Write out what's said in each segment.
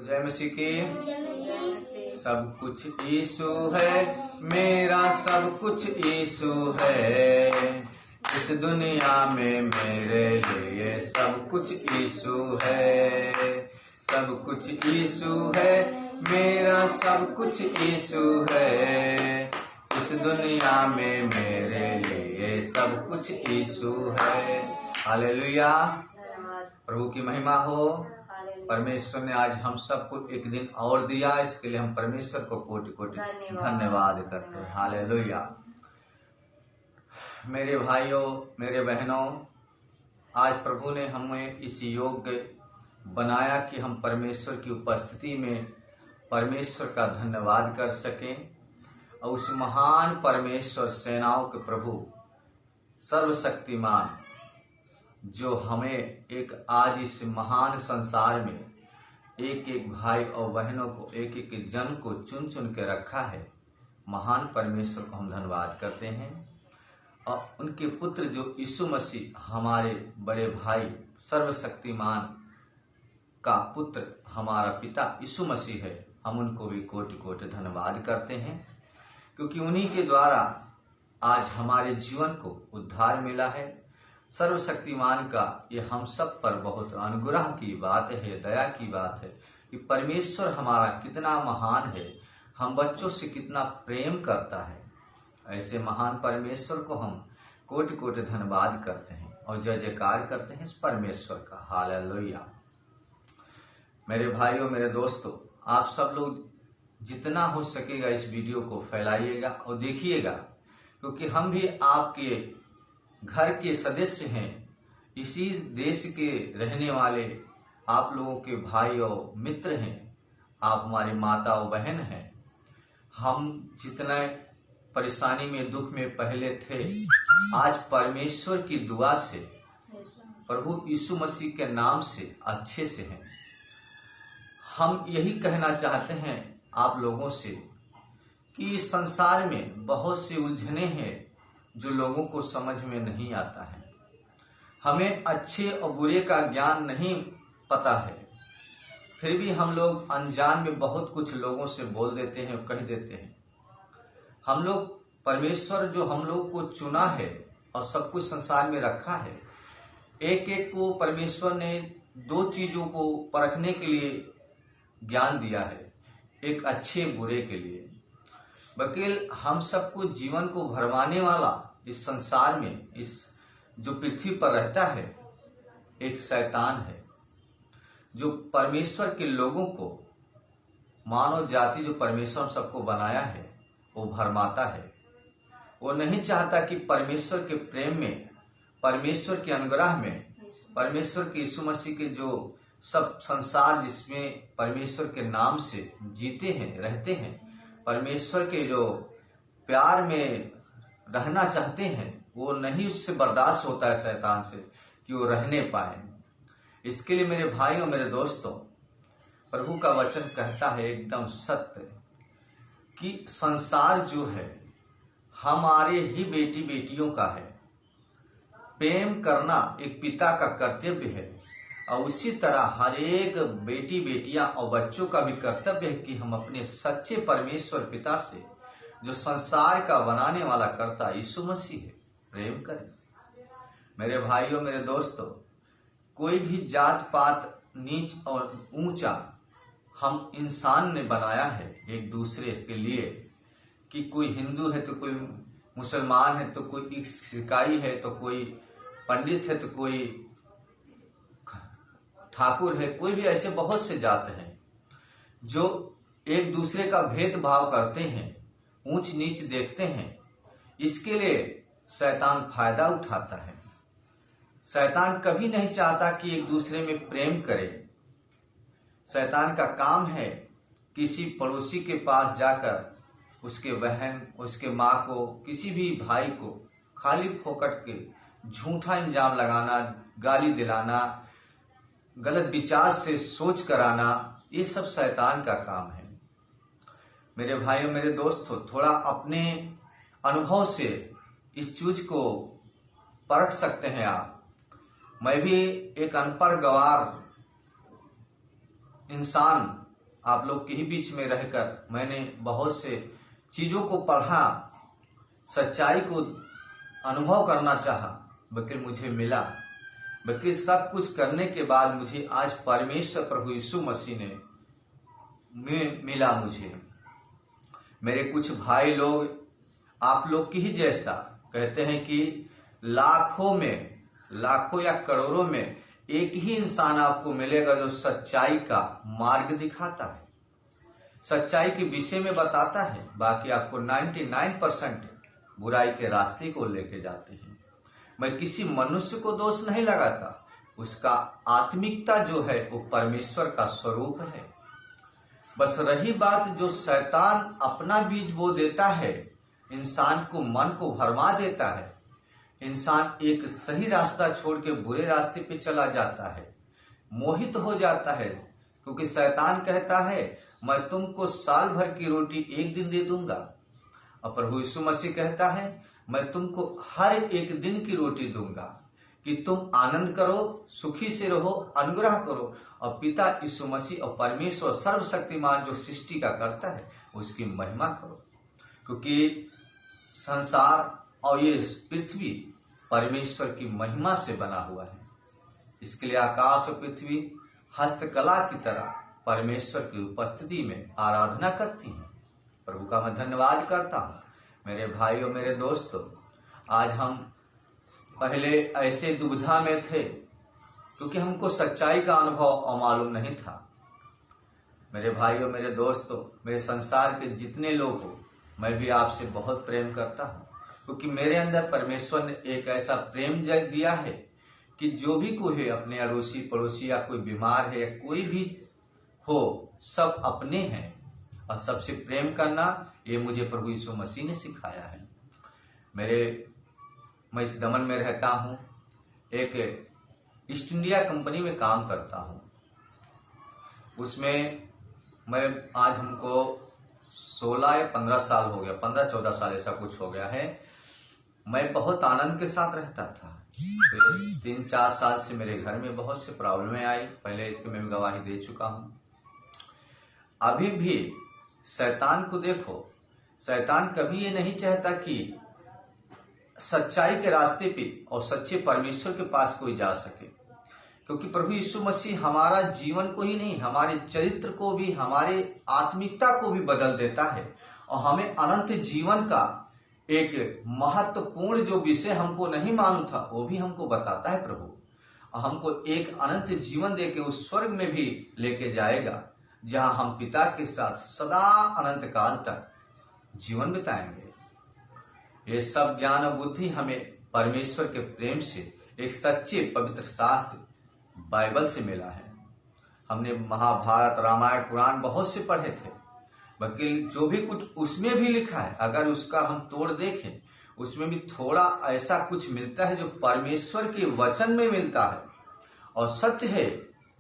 जय मसीह की। सब कुछ यीशु है, मेरा सब कुछ यीशु है। इस दुनिया में मेरे लिए सब कुछ यीशु है। सब कुछ यीशु है, मेरा सब कुछ यीशु है। इस दुनिया में मेरे लिए सब कुछ यीशु है। हालेलुया, प्रभु की महिमा हो। परमेश्वर ने आज हम सबको एक दिन और दिया, इसके लिए हम परमेश्वर को कोटि कोटि धन्यवाद करते हैं। हालेलुया। मेरे भाइयों, मेरे बहनों, आज प्रभु ने हमें इस योग्य बनाया कि हम परमेश्वर की उपस्थिति में परमेश्वर का धन्यवाद कर सकें और उस महान परमेश्वर, सेनाओं के प्रभु, सर्वशक्तिमान, जो हमें एक आज इस महान संसार में एक एक भाई और बहनों को, एक एक जन को चुन चुन के रखा है, महान परमेश्वर को हम धन्यवाद करते हैं। और उनके पुत्र जो यीशु मसीह, हमारे बड़े भाई, सर्वशक्तिमान का पुत्र, हमारा पिता यीशु मसीह है, हम उनको भी कोटि कोटि धन्यवाद करते हैं, क्योंकि उन्हीं के द्वारा आज हमारे जीवन को उद्धार मिला है। सर्वशक्तिमान का ये हम सब पर बहुत अनुग्रह की बात है, दया की बात है कि परमेश्वर हमारा कितना महान है, हम बच्चों से कितना प्रेम करता है। ऐसे महान परमेश्वर को हम कोटि कोटि धन्यवाद करते हैं और जय जयकार करते हैं इस परमेश्वर का। हालेलुया। मेरे भाइयों, मेरे दोस्तों, आप सब लोग जितना हो सकेगा इस वीडियो को फैलाइएगा और देखिएगा, क्योंकि हम भी आपके घर के सदस्य हैं, इसी देश के रहने वाले आप लोगों के भाई और मित्र हैं, आप हमारी माता और बहन हैं। हम जितना परेशानी में, दुख में पहले थे, आज परमेश्वर की दुआ से, प्रभु यीशु मसीह के नाम से अच्छे से हैं। हम यही कहना चाहते हैं आप लोगों से कि इस संसार में बहुत सी उलझने हैं जो लोगों को समझ में नहीं आता है। हमें अच्छे और बुरे का ज्ञान नहीं पता है, फिर भी हम लोग अनजान में बहुत कुछ लोगों से बोल देते हैं और कह देते हैं। हम लोग, परमेश्वर जो हम लोग को चुना है और सब कुछ संसार में रखा है, एक एक को परमेश्वर ने दो चीजों को परखने के लिए ज्ञान दिया है, एक अच्छे बुरे के लिए। वकील हम सबको जीवन को भरमाने वाला इस संसार में, इस जो पृथ्वी पर रहता है, एक शैतान है जो परमेश्वर के लोगों को, मानव जाति जो परमेश्वर सबको बनाया है, वो भरमाता है। वो नहीं चाहता कि परमेश्वर के प्रेम में, परमेश्वर के अनुग्रह में, परमेश्वर के यीशु मसीह के जो सब संसार जिसमें परमेश्वर के नाम से जीते हैं, रहते हैं, परमेश्वर के जो प्यार में रहना चाहते हैं, वो नहीं, उससे बर्दाश्त होता है शैतान से कि वो रहने पाए। इसके लिए मेरे भाइयों, मेरे दोस्तों, प्रभु का वचन कहता है एकदम सत्य कि संसार जो है हमारे ही बेटी बेटियों का है। प्रेम करना एक पिता का कर्तव्य है और उसी तरह हर एक बेटी, बेटियां और बच्चों का भी कर्तव्य है कि हम अपने सच्चे परमेश्वर पिता से, जो संसार का बनाने वाला कर्ता यीशु मसीह है, प्रेम करें। मेरे भाइयों, मेरे दोस्तों, कोई भी जात पात, नीच और ऊंचा हम इंसान ने बनाया है एक दूसरे के लिए, कि कोई हिंदू है तो कोई मुसलमान है, तो कोई सिकाई है, तो कोई पंडित है, तो कोई ठाकुर है, कोई भी ऐसे बहुत से जात हैं जो एक दूसरे का भेदभाव करते हैं, ऊंच नीच देखते हैं। इसके लिए शैतान फायदा उठाता है। शैतान कभी नहीं चाहता कि एक दूसरे में प्रेम करे। शैतान का काम है किसी पड़ोसी के पास जाकर उसके बहन, उसके माँ को, किसी भी भाई को खाली फोकट के झूठा इल्जाम लगाना, गाली दिलाना, गलत विचार से सोच कराना, ये सब शैतान का काम है। मेरे भाइयों, मेरे दोस्तों, थोड़ा अपने अनुभव से इस चीज को परख सकते हैं आप। मैं भी एक अनपढ़ गवार इंसान आप लोग के ही बीच में रहकर मैंने बहुत से चीजों को पढ़ा, सच्चाई को अनुभव करना चाहा, लेकिन मुझे मिला। लेकिन सब कुछ करने के बाद मुझे आज परमेश्वर प्रभु यीशु मसीह ने मिला मुझे। मेरे कुछ भाई लोग आप लोग की ही जैसा कहते हैं कि लाखों या करोड़ों में एक ही इंसान आपको मिलेगा जो सच्चाई का मार्ग दिखाता है, सच्चाई के विषय में बताता है। बाकी आपको 99% बुराई के रास्ते को लेके जाते हैं। मैं किसी मनुष्य को दोष नहीं लगाता, उसका आत्मिकता जो है वो परमेश्वर का स्वरूप है। बस रही बात जो शैतान अपना बीज बो देता है, इंसान को मन को भरमा देता है, इंसान एक सही रास्ता छोड़ के बुरे रास्ते पे चला जाता है, मोहित हो जाता है। क्योंकि शैतान कहता है मैं तुमको साल भर की रोटी एक दिन दे दूंगा, और प्रभु यीशु मसीह कहता है मैं तुमको हर एक दिन की रोटी दूंगा कि तुम आनंद करो, सुखी से रहो, अनुग्रह करो और पिता यीशु मसीह और परमेश्वर सर्वशक्तिमान जो सृष्टि का करता है उसकी महिमा करो। क्योंकि संसार और ये पृथ्वी परमेश्वर की महिमा से बना हुआ है। इसके लिए आकाश और पृथ्वी हस्तकला की तरह परमेश्वर की उपस्थिति में आराधना करती हैं। प्रभु का मैं धन्यवाद करता हूँ। मेरे भाइयों, मेरे दोस्तों, आज हम पहले ऐसे दुविधा में थे क्योंकि हमको सच्चाई का अनुभव और मालूम नहीं था। मेरे भाइयों, मेरे दोस्तों, मेरे संसार के जितने लोग हो, मैं भी आपसे बहुत प्रेम करता हूँ, क्योंकि मेरे अंदर परमेश्वर ने एक ऐसा प्रेम जग दिया है कि जो भी कोई है, अपने अड़ोसी पड़ोसी या कोई बीमार है या कोई भी हो, सब अपने हैं। और सबसे प्रेम करना ये मुझे प्रभु यीशु मसीह ने सिखाया है। मैं इस दमन में रहता हूँ, एक ईस्ट इंडिया कंपनी में काम करता हूँ। उसमें मैं आज हमको 16 या 15 साल हो गया, 15-14 साल ऐसा कुछ हो गया है। मैं बहुत आनंद के साथ रहता था। 3-4 साल से मेरे घर में बहुत सी प्रॉब्लमें आई, पहले इसके मैं गवाही दे चुका हूँ। अभी भी शैतान को देखो, शैतान कभी ये नहीं चाहता कि सच्चाई के रास्ते पे और सच्चे परमेश्वर के पास कोई जा सके। क्योंकि प्रभु यीशु मसीह हमारा जीवन को ही नहीं, हमारे चरित्र को भी, हमारे आत्मिकता को भी बदल देता है और हमें अनंत जीवन का एक महत्वपूर्ण जो विषय हमको नहीं मालूम था वो भी हमको बताता है प्रभु, और हमको एक अनंत जीवन देके उस स्वर्ग में भी लेके जाएगा जहां हम पिता के साथ सदा अनंत काल तक जीवन बिताएंगे। ये सब ज्ञान और बुद्धि हमें परमेश्वर के प्रेम से एक सच्चे पवित्र शास्त्र बाइबल से मिला है। हमने महाभारत, रामायण, पुराण बहुत से पढ़े थे, बल्कि जो भी कुछ उसमें भी लिखा है अगर उसका हम तोड़ देखें, उसमें भी थोड़ा ऐसा कुछ मिलता है जो परमेश्वर के वचन में मिलता है। और सत्य है,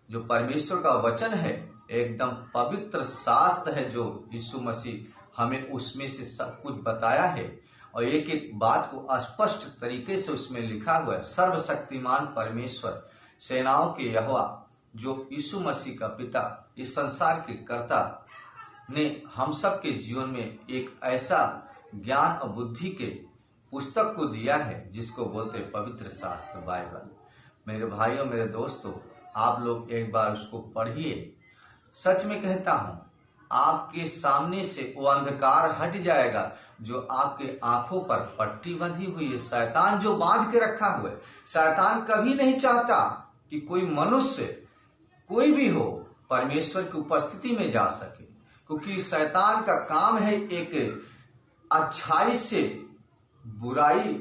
जो परमेश्वर का वचन है एकदम पवित्र शास्त्र है, जो यीशु मसीह हमें उसमें से सब कुछ बताया है और एक एक बात को स्पष्ट तरीके से उसमें लिखा हुआ है। सर्वशक्तिमान परमेश्वर, सेनाओं के यहोवा, जो यीशु मसीह का पिता, इस संसार के कर्ता ने हम सब के जीवन में एक ऐसा ज्ञान और बुद्धि के पुस्तक को दिया है जिसको बोलते पवित्र शास्त्र बाइबल। मेरे भाइयों, मेरे दोस्तों, आप लोग एक बार उसको पढ़िए। सच में कहता हूं, आपके सामने से वो अंधकार हट जाएगा जो आपके आंखों पर पट्टी बंधी हुई है, शैतान जो बांध के रखा हुआ है। शैतान कभी नहीं चाहता कि कोई मनुष्य, कोई भी हो, परमेश्वर की उपस्थिति में जा सके, क्योंकि शैतान का काम है एक अच्छाई से बुराई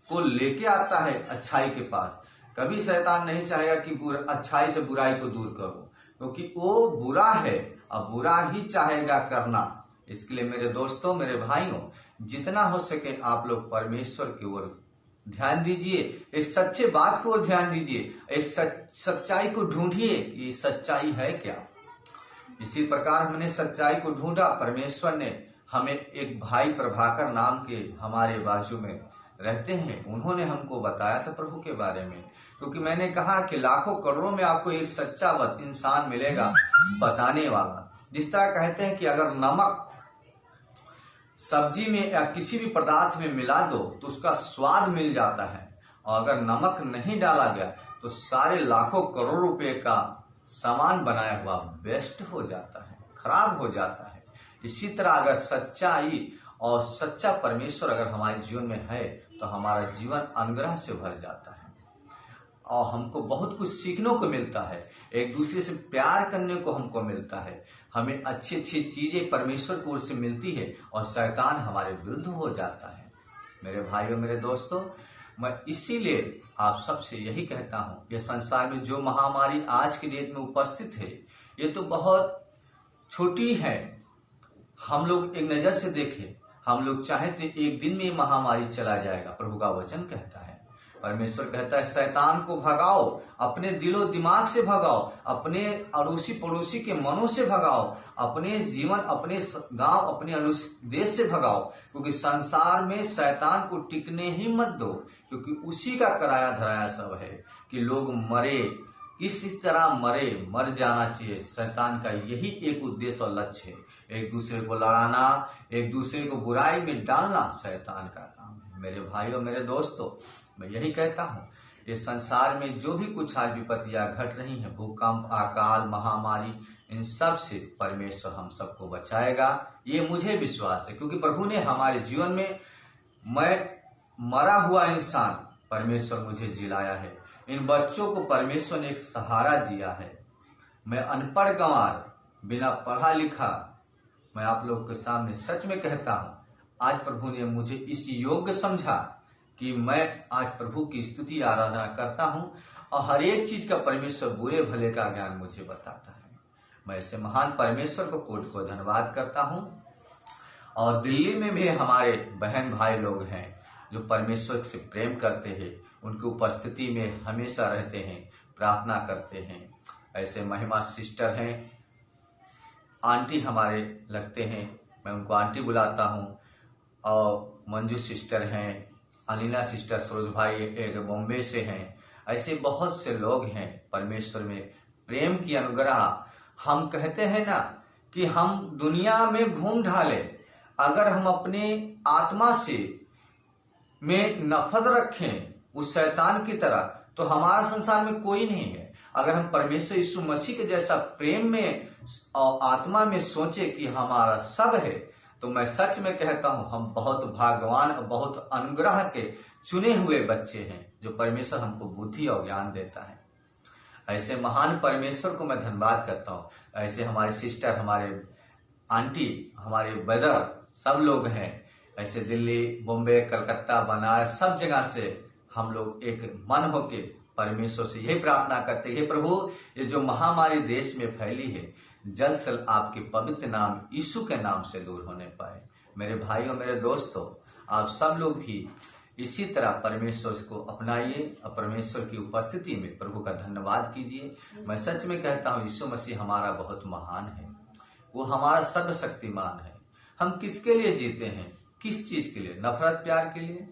को लेके आता है अच्छाई के पास। कभी शैतान नहीं चाहेगा कि अच्छाई से बुराई को दूर करो, क्योंकि वो बुरा है और बुरा ही चाहेगा करना। इसके लिए मेरे दोस्तों, मेरे भाइयों, जितना हो सके आप लोग परमेश्वर की ओर ध्यान दीजिए, एक सच्चे बात को ध्यान दीजिए, एक सच्चाई को ढूंढिए कि सच्चाई है क्या। इसी प्रकार हमने सच्चाई को ढूंढा। परमेश्वर ने हमें एक भाई प्रभाकर नाम के हमारे बाजू में रहते हैं, उन्होंने हमको बताया था प्रभु के बारे में। क्योंकि मैंने कहा कि लाखों करोड़ों में आपको एक सच्चा इंसान मिलेगा बताने वाला, जिस तरह कहते हैं कि अगर नमक सब्जी में या किसी भी पदार्थ में मिला दो तो उसका स्वाद मिल जाता है, और अगर नमक नहीं डाला गया तो सारे लाखों करोड़ रुपए का सामान बनाया हुआ वेस्ट हो जाता है, खराब हो जाता है। इसी तरह अगर सच्चाई और सच्चा परमेश्वर अगर हमारे जीवन में है तो हमारा जीवन अनुग्रह से भर जाता है और हमको बहुत कुछ सीखने को मिलता है, एक दूसरे से प्यार करने को हमको मिलता है, हमें अच्छी अच्छी चीजें परमेश्वर की ओर से मिलती है और शैतान हमारे विरुद्ध हो जाता है। मेरे भाइयों, मेरे दोस्तों, मैं इसीलिए आप सबसे यही कहता हूँ, ये संसार में जो महामारी आज की डेट में उपस्थित है ये तो बहुत छोटी है। हम लोग एक नजर से देखें, हम लोग चाहे तो एक दिन में महामारी चला जाएगा, प्रभु का वचन कहता है। परमेश्वर कहता है शैतान को भगाओ, अपने दिलो दिमाग से भगाओ, अपने अड़ोसी पड़ोसी के मनों से भगाओ, अपने जीवन, अपने गांव, अपने देश से भगाओ, क्योंकि संसार में शैतान को टिकने ही मत दो, क्योंकि उसी का कराया धराया सब है कि लोग मरे, किस तरह मर जाना चाहिए। शैतान का यही एक उद्देश्य और लक्ष्य है, एक दूसरे को लड़ाना, एक दूसरे को बुराई में डालना शैतान का काम है। मेरे भाइयों, मेरे दोस्तों, मैं यही कहता हूँ, ये संसार में जो भी कुछ आज विपत्तियां घट रही हैं, भूकंप, अकाल, महामारी, इन सब से परमेश्वर हम सबको बचाएगा, ये मुझे विश्वास है। क्योंकि प्रभु ने हमारे जीवन में, मैं मरा हुआ इंसान, परमेश्वर मुझे जिलाया है, इन बच्चों को परमेश्वर ने एक सहारा दिया है। मैं अनपढ़ गंवार, बिना पढ़ा लिखा, मैं आप लोग के सामने सच में कहता हूँ, आज प्रभु ने मुझे इस योग्य समझा कि मैं आज प्रभु की स्तुति आराधना करता हूँ और हर एक चीज का परमेश्वर बुरे भले का ज्ञान मुझे बताता है। मैं ऐसे महान परमेश्वर को कोटि को धन्यवाद करता हूँ। और दिल्ली में भी हमारे बहन भाई लोग हैं जो परमेश्वर से प्रेम करते हैं, उनकी उपस्थिति में हमेशा रहते हैं, प्रार्थना करते हैं। ऐसे महिमा सिस्टर हैं, आंटी हमारे लगते हैं, मैं उनको आंटी बुलाता हूँ, और मंजू सिस्टर हैं, अनिला सिस्टर, सरोज भाई एक बॉम्बे से हैं। ऐसे बहुत से लोग हैं परमेश्वर में प्रेम की अनुग्रह। हम कहते हैं ना कि हम दुनिया में घूम ढाले, अगर हम अपने आत्मा से में नफरत रखें उस शैतान की तरह, तो हमारा संसार में कोई नहीं है। अगर हम परमेश्वर यीशु मसीह के जैसा प्रेम में और आत्मा में सोचे कि हमारा सब है, तो मैं सच में कहता हूं, हम बहुत भाग्यवान और बहुत अनुग्रह के चुने हुए बच्चे हैं, जो परमेश्वर हमको बुद्धि और ज्ञान देता है। ऐसे महान परमेश्वर को मैं धन्यवाद करता हूं। ऐसे हमारे सिस्टर, हमारे आंटी, हमारे ब्रदर, सब लोग हैं। ऐसे दिल्ली, बॉम्बे, कलकत्ता, बनारस, सब जगह से हम लोग एक मन होके परमेश्वर से यही प्रार्थना करते हैं, हे प्रभु, ये जो महामारी देश में फैली है, जल्द से जल्द आपके पवित्र नाम यीशु के नाम से दूर होने पाए। मेरे भाइयों, मेरे दोस्तों, आप सब लोग भी इसी तरह परमेश्वर को अपनाइए और परमेश्वर की उपस्थिति में प्रभु का धन्यवाद कीजिए। मैं सच में कहता हूँ, यीशु मसीह हमारा बहुत महान है, वो हमारा सर्वशक्तिमान है। हम किसके लिए जीते हैं? किस चीज के लिए? नफरत प्यार के लिए?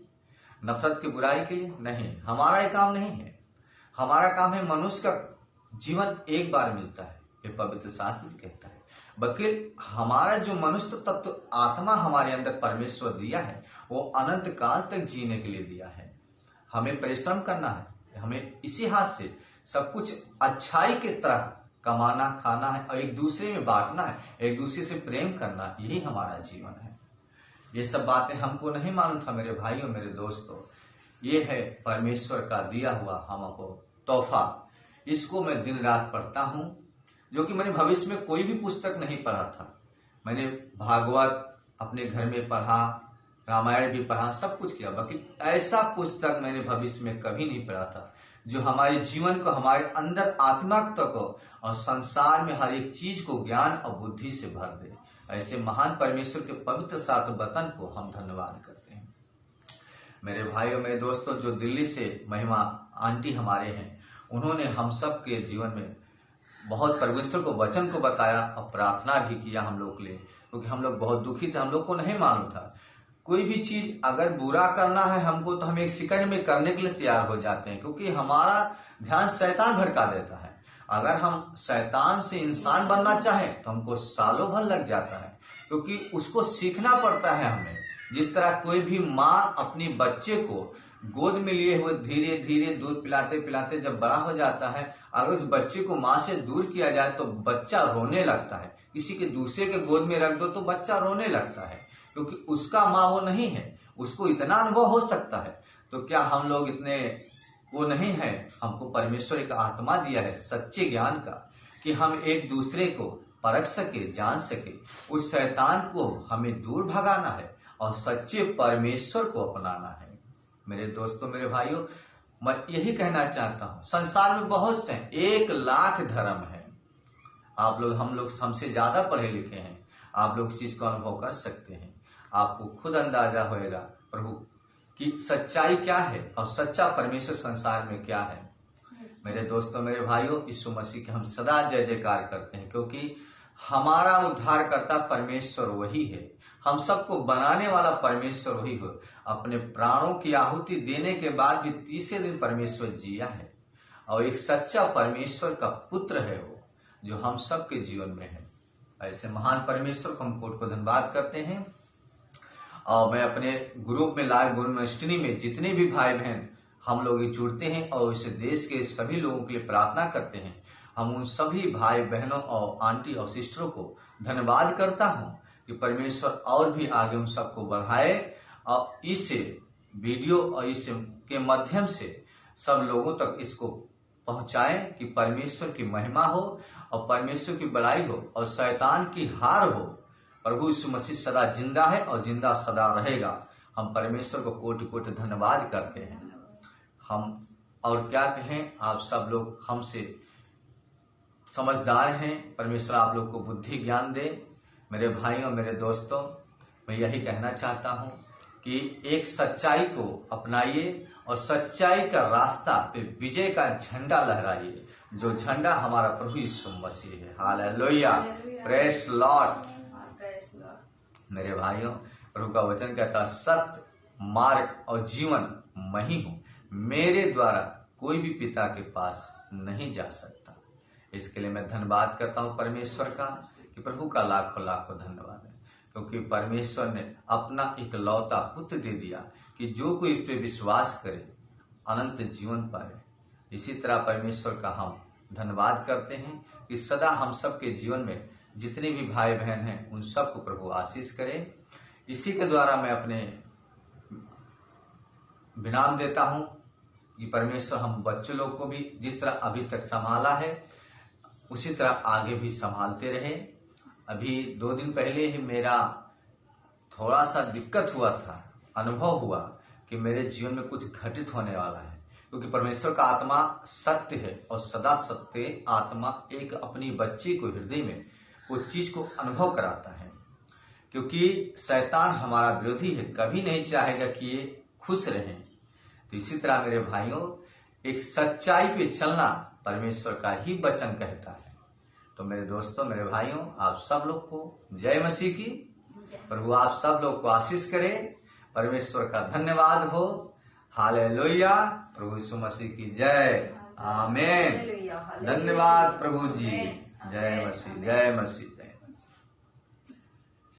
नफरत की बुराई के लिए? नहीं, हमारा ये काम नहीं है। हमारा काम है, मनुष्य का जीवन एक बार मिलता है, ये पवित्र शास्त्र कहता है। बल्कि हमारा जो मनुष्य तत्व आत्मा हमारे अंदर परमेश्वर दिया है, वो अनंत काल तक जीने के लिए दिया है। हमें परिश्रम करना है, हमें इसी हाथ से सब कुछ अच्छाई किस तरह कमाना, खाना है और एक दूसरे में बांटना है, एक दूसरे से प्रेम करना, यही हमारा जीवन है। ये सब बातें हमको नहीं मालूम था मेरे भाइयों, मेरे दोस्तों। ये है परमेश्वर का दिया हुआ हमको तोहफा। इसको मैं दिन रात पढ़ता हूँ, जो कि मैंने भविष्य में कोई भी पुस्तक नहीं पढ़ा था। मैंने भागवत अपने घर में पढ़ा, रामायण भी पढ़ा, सब कुछ किया, बाकी ऐसा पुस्तक मैंने भविष्य में कभी नहीं पढ़ा था जो हमारे जीवन को, हमारे अंदर आत्मिकता को और संसार में हर एक चीज को ज्ञान और बुद्धि से भर दे। ऐसे महान परमेश्वर के पवित्र शास्त्र वचन को हम धन्यवाद करते हैं। मेरे भाइयों, मेरे दोस्तों, जो दिल्ली से महिमा आंटी हमारे हैं, उन्होंने हम सब के जीवन में बहुत परमेश्वर को वचन को बताया और प्रार्थना भी किया हम लोग के लिए, क्योंकि हम लोग बहुत दुखी थे, हम लोग को नहीं मालूम था। कोई भी चीज अगर बुरा करना है हमको, तो हम एक सेकंड में करने के लिए तैयार हो जाते हैं, क्योंकि हमारा ध्यान शैतान भड़का देता है। अगर हम शैतान से इंसान बनना चाहें तो हमको सालों भर लग जाता है, क्योंकि उसको सीखना पड़ता है हमें। जिस तरह कोई भी माँ अपनी बच्चे को गोद में लिए हुए धीरे धीरे दूध पिलाते पिलाते जब बड़ा हो जाता है, अगर उस बच्चे को माँ से दूर किया जाए तो बच्चा रोने लगता है। किसी के दूसरे के गोद में रख दो तो बच्चा रोने लगता है, क्योंकि उसका माँ वो नहीं है, उसको इतना अनुभव हो सकता है। तो क्या हम लोग इतने वो नहीं है? हमको परमेश्वर एक आत्मा दिया है सच्चे ज्ञान का, कि हम एक दूसरे को परख सके, जान सके। उस शैतान को हमें दूर भगाना है और सच्चे परमेश्वर को अपनाना है। मेरे दोस्तों, मेरे भाइयों, मैं यही कहना चाहता हूँ, संसार में बहुत से 1 लाख धर्म है। आप लोग, हम लोग हमसे ज्यादा पढ़े लिखे हैं, आप लोग इस चीज को अनुभव कर सकते हैं। आपको खुद अंदाजा होएगा प्रभु की सच्चाई क्या है और सच्चा परमेश्वर संसार में क्या है। मेरे दोस्तों, मेरे भाइयों, यीशु मसीह के हम सदा जय जयकार करते हैं, क्योंकि हमारा उद्धारकर्ता परमेश्वर वही है। हम सबको बनाने वाला परमेश्वर वही हो। अपने प्राणों की आहुति देने के बाद भी तीसरे दिन परमेश्वर जिया है, और एक सच्चा परमेश्वर का पुत्र है वो, जो हम सबके जीवन में है। ऐसे महान परमेश्वर को हम कोट को धन्यवाद करते हैं। और मैं अपने ग्रुप में लाइव गुरुमष्टनी में जितने भी भाई बहन हम लोग जुड़ते हैं और इस देश के सभी लोगों के लिए प्रार्थना करते हैं, हम उन सभी भाई बहनों और आंटी और सिस्टरों को धन्यवाद करता हूं कि परमेश्वर और भी आगे उन सबको बढ़ाए और इस वीडियो और इस के माध्यम से सब लोगों तक इसको पहुंचाए कि परमेश्वर की महिमा हो और परमेश्वर की बड़ाई हो और शैतान की हार हो। प्रभु यीशु मसीह सदा जिंदा है और जिंदा सदा रहेगा। हम परमेश्वर को कोटि कोटि धन्यवाद करते हैं। हम और क्या कहें, आप सब लोग हमसे समझदार हैं। परमेश्वर आप लोग को बुद्धि ज्ञान दे। मेरे भाइयों, मेरे दोस्तों, मैं यही कहना चाहता हूं कि एक सच्चाई को अपनाइए और सच्चाई का रास्ता पे विजय का झंडा लहराइए, जो झंडा हमारा प्रभु यीशु मसीह है। Hallelujah, praise Lord. मेरे भाइयों, प्रभु का वचन कहता, सत्य, मार्ग और जीवन मैं ही हूं, मेरे द्वारा कोई भी पिता के पास नहीं जा सकता। इसके लिए मैं धन्यवाद करता हूं परमेश्वर का, कि प्रभु का लाखों लाखों धन्यवाद है, क्योंकि परमेश्वर ने अपना इकलौता पुत्र दे दिया कि जो कोई इस पे विश्वास करे अनंत जीवन पाए। इसी तरह परमेश्वर का हम धन्यवाद करते हैं कि सदा हम सबके जीवन में जितने भी भाई बहन हैं उन सबको प्रभु आशीष करे। इसी के द्वारा मैं अपने विराम देता हूं कि परमेश्वर हम बच्चों लोग को भी जिस तरह अभी तक संभाला है उसी तरह आगे भी संभालते रहे। अभी 2 दिन पहले ही मेरा थोड़ा सा दिक्कत हुआ था, अनुभव हुआ कि मेरे जीवन में कुछ घटित होने वाला है, क्योंकि परमेश्वर का आत्मा सत्य है और सदा सत्य आत्मा एक अपनी बच्ची को हृदय में उस चीज को अनुभव कराता है। क्योंकि शैतान हमारा विरोधी है, कभी नहीं चाहेगा कि ये खुश रहें। तो इसी तरह मेरे भाइयों, एक सच्चाई पे चलना परमेश्वर का ही वचन कहता है। तो मेरे दोस्तों, मेरे भाइयों, आप सब लोग को जय मसीह की। प्रभु आप सब लोग को आशीष करे। परमेश्वर का धन्यवाद हो। हालेलुया। प्रभु यीशु मसीह की जय। आमीन। धन्यवाद प्रभु जी। जय मसीह, जय मसीह।